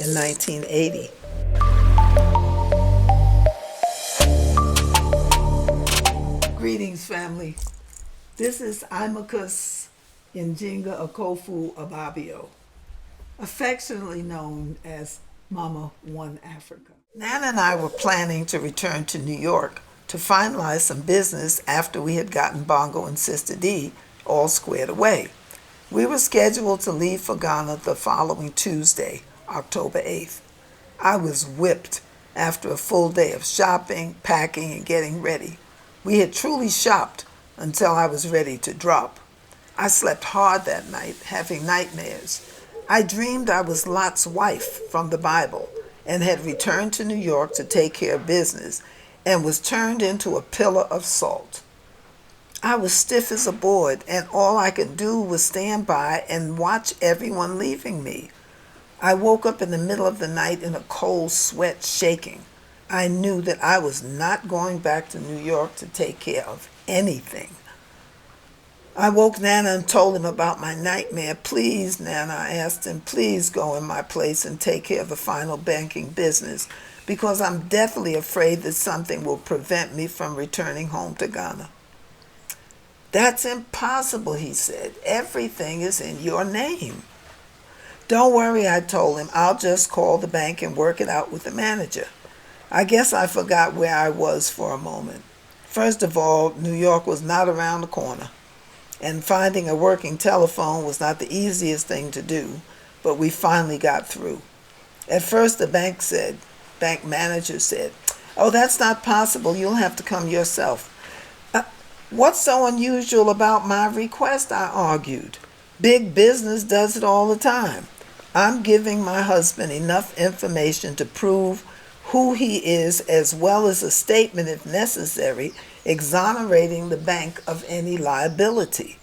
in 1980. Greetings, family. This is IMAHKÜS Njinga Okofu Ababio, affectionately known as Mama Africa. Nana and I were planning to return to New York to finalize some business after we had gotten Bongo and Sister D all squared away. We were scheduled to leave for Ghana the following Tuesday, October 8th. I was whipped after a full day of shopping, packing, and getting ready. We had truly shopped until I was ready to drop. I slept hard that night, having nightmares. I dreamed I was Lot's wife from the Bible and had returned to New York to take care of business and was turned into a pillar of salt. I was stiff as a board, and all I could do was stand by and watch everyone leaving me. I woke up in the middle of the night in a cold sweat, shaking. I knew that I was not going back to New York to take care of anything. I woke Nana and told him about my nightmare. Please, Nana, I asked him, please go in my place and take care of the final banking business, because I'm deathly afraid that something will prevent me from returning home to Ghana. That's impossible, he said. Everything is in your name. Don't worry, I told him. I'll just call the bank and work it out with the manager. I guess I forgot where I was for a moment. First of all, New York was not around the corner, and finding a working telephone was not the easiest thing to do, but we finally got through. At first, the bank manager said, "Oh, that's not possible. You'll have to come yourself." What's so unusual about my request? I argued. Big business does it all the time. I'm giving my husband enough information to prove who he is, as well as a statement, if necessary, exonerating the bank of any liability.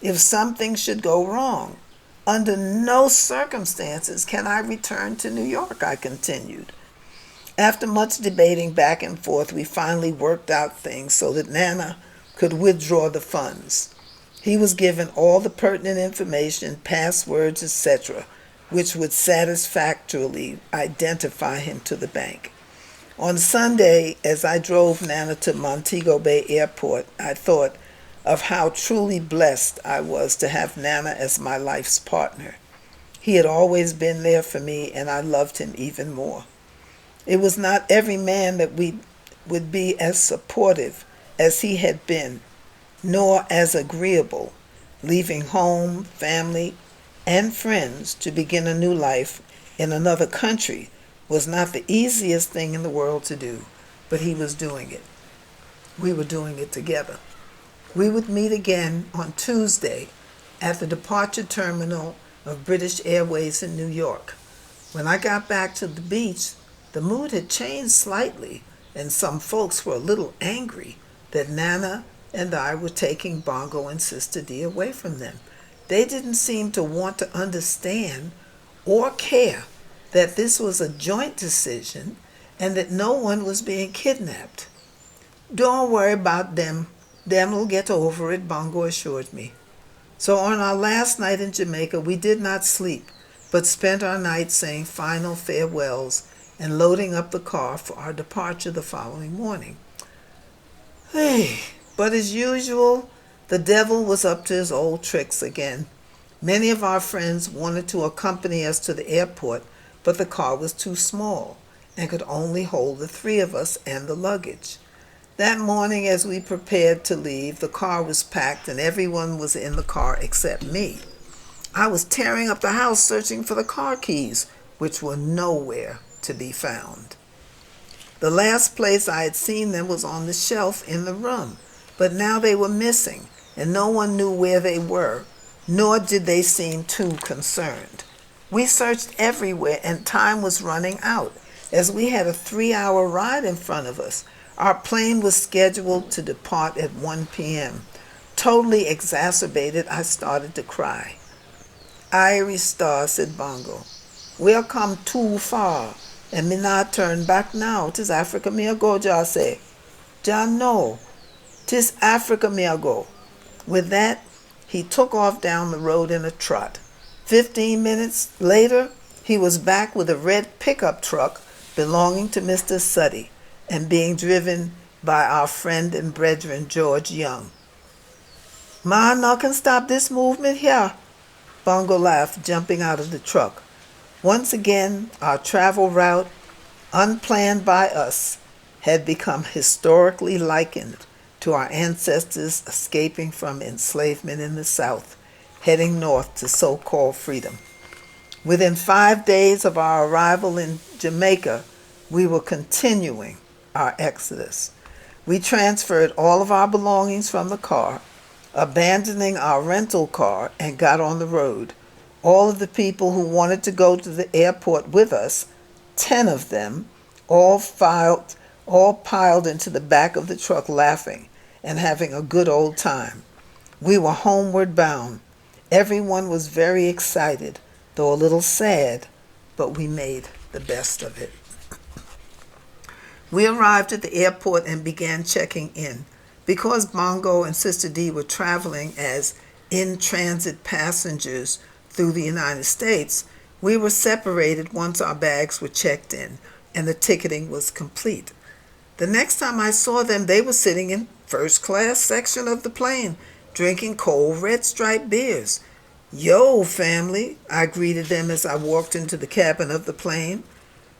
If something should go wrong, under no circumstances can I return to New York, I continued. After much debating back and forth, we finally worked out things so that Nana could withdraw the funds. He was given all the pertinent information, passwords, etc., which would satisfactorily identify him to the bank. On Sunday, as I drove Nana to Montego Bay Airport, I thought of how truly blessed I was to have Nana as my life's partner. He had always been there for me, and I loved him even more. It was not every man that would be as supportive as he had been, nor as agreeable, leaving home, family, and friends to begin a new life in another country was not the easiest thing in the world to do, but he was doing it. We were doing it together. We would meet again on Tuesday at the departure terminal of British Airways in New York. When I got back to the beach, the mood had changed slightly, and some folks were a little angry that Nana and I were taking Bongo and Sister D away from them. They didn't seem to want to understand or care that this was a joint decision and that no one was being kidnapped. Don't worry about them. Them'll get over it, Bongo assured me. So on our last night in Jamaica, we did not sleep, but spent our night saying final farewells and loading up the car for our departure the following morning. But as usual, the devil was up to his old tricks again. Many of our friends wanted to accompany us to the airport, but the car was too small and could only hold the three of us and the luggage. That morning, as we prepared to leave, the car was packed and everyone was in the car except me. I was tearing up the house searching for the car keys, which were nowhere to be found. The last place I had seen them was on the shelf in the room, but now they were missing, and no one knew where they were, nor did they seem too concerned. We searched everywhere, and time was running out, as we had a 3-hour ride in front of us. Our plane was scheduled to depart at 1 p.m. Totally exacerbated, I started to cry. "Irie Star," said Bongo, "we'll come too far, and me not turn back now. 'Tis Africa me a go," Jah say. "Jah know, 'tis Africa me a go." With that, he took off down the road in a trot. 15 minutes later, He was back with a red pickup truck belonging to Mr. Suddy and being driven by our friend and brethren George Young. "Ma, no can stop this movement here," Bongo laughed, jumping out of the truck. Once again, our travel route, unplanned by us, had become historically likened to our ancestors escaping from enslavement in the South, heading north to so-called freedom. Within 5 days of our arrival in Jamaica, we were continuing our exodus. We transferred all of our belongings from the car, abandoning our rental car, and got on the road. All of the people who wanted to go to the airport with us, 10 of them, all piled into the back of the truck laughing and having a good old time. We were homeward bound. Everyone was very excited, though a little sad, but we made the best of it. We arrived at the airport and began checking in. Because Bongo and Sister D were traveling as in-transit passengers through the United States, we were separated once our bags were checked in and the ticketing was complete. The next time I saw them, they were sitting in first class section of the plane, drinking cold red striped beers. "Yo, family," I greeted them as I walked into the cabin of the plane.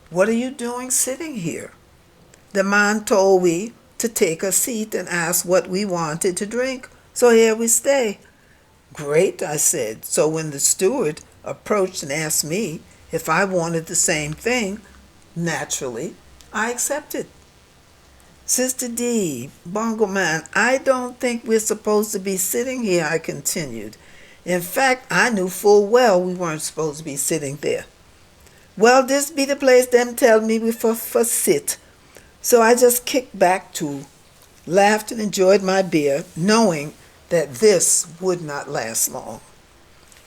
"What are you doing sitting here?" The man told we to take a seat and ask what we wanted to drink, so here we stay. "Great," I said. So when the steward approached and asked me if I wanted the same thing, naturally, I accepted. "Sister D, Bongo Man, I don't think we're supposed to be sitting here," I continued. In fact, I knew full well we weren't supposed to be sitting there. "Well, this be the place them tell me we for sit." So I just kicked back too, laughed and enjoyed my beer, knowing that this would not last long.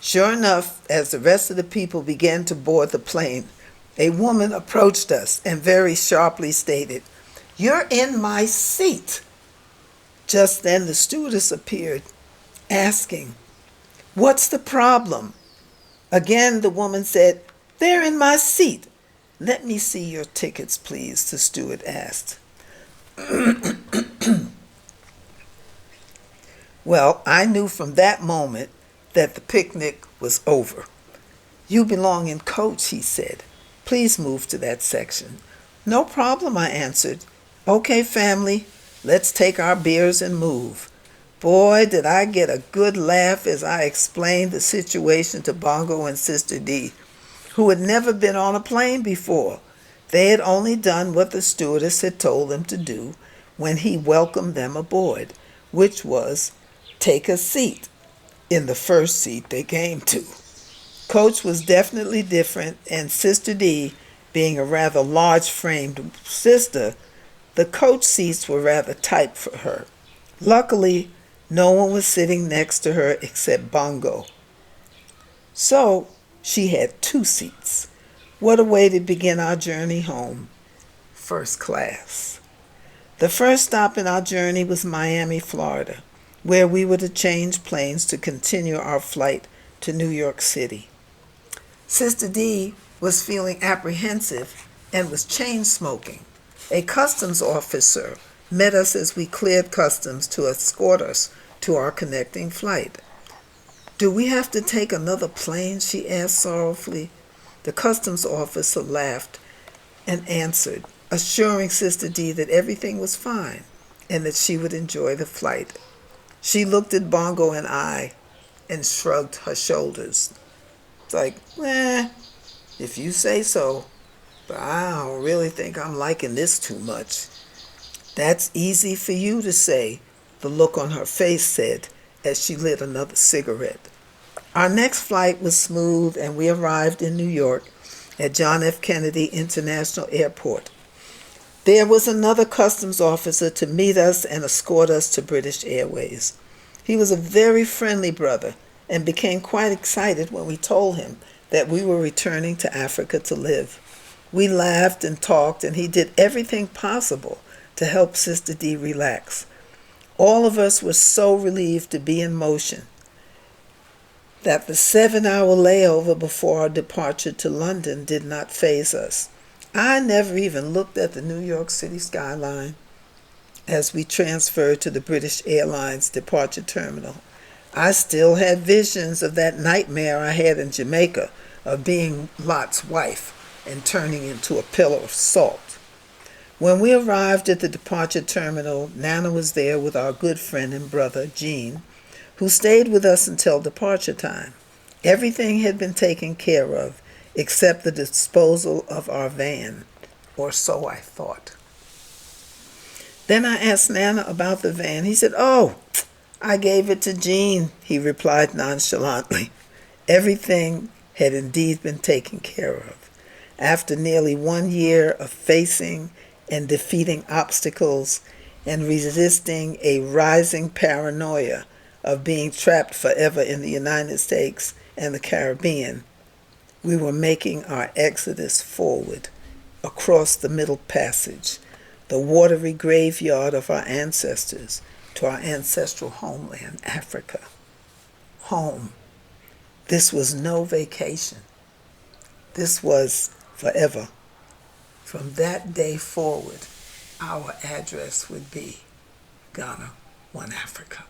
Sure enough, as the rest of the people began to board the plane, a woman approached us and very sharply stated, "You're in my seat." Just then the stewardess appeared, asking, "What's the problem?" Again the woman said, "They're in my seat." "Let me see your tickets, please," the steward asked. Well, I knew from that moment that the picnic was over. "You belong in coach," he said. "Please move to that section." "No problem," I answered. "Okay, family, let's take our beers and move." Boy, did I get a good laugh as I explained the situation to Bongo and Sister D, who had never been on a plane before. They had only done what the stewardess had told them to do when he welcomed them aboard, which was take a seat in the first seat they came to. Coach was definitely different, and Sister D, being a rather large-framed sister, the coach seats were rather tight for her. Luckily, no one was sitting next to her except Bongo. So, she had 2 seats. What a way to begin our journey home. First class. The first stop in our journey was Miami, Florida, where we were to change planes to continue our flight to New York City. Sister D was feeling apprehensive and was chain smoking. A customs officer met us as we cleared customs to escort us to our connecting flight. "Do we have to take another plane?" she asked sorrowfully. The customs officer laughed and answered, assuring Sister D that everything was fine and that she would enjoy the flight. She looked at Bongo and I and shrugged her shoulders. It's like, if you say so, but I don't really think I'm liking this too much. "That's easy for you to say," the look on her face said as she lit another cigarette. Our next flight was smooth and we arrived in New York at John F. Kennedy International Airport. There was another customs officer to meet us and escort us to British Airways. He was a very friendly brother and became quite excited when we told him that we were returning to Africa to live. We laughed and talked, and he did everything possible to help Sister D relax. All of us were so relieved to be in motion. that the 7-hour layover before our departure to London did not faze us. I never even looked at the New York City skyline as we transferred to the British Airlines departure terminal. I still had visions of that nightmare I had in Jamaica of being Lot's wife and turning into a pillar of salt. When we arrived at the departure terminal, Nana was there with our good friend and brother, Gene, who stayed with us until departure time. Everything had been taken care of except the disposal of our van, or so I thought. Then I asked Nana about the van. He said, "Oh, I gave it to Gene," he replied nonchalantly. Everything had indeed been taken care of. After nearly 1 year of facing and defeating obstacles and resisting a rising paranoia of being trapped forever in the United States and the Caribbean, we were making our exodus forward across the Middle Passage, the watery graveyard of our ancestors, to our ancestral homeland, Africa. Home. This was no vacation. This was forever. From that day forward, our address would be Ghana, One Africa.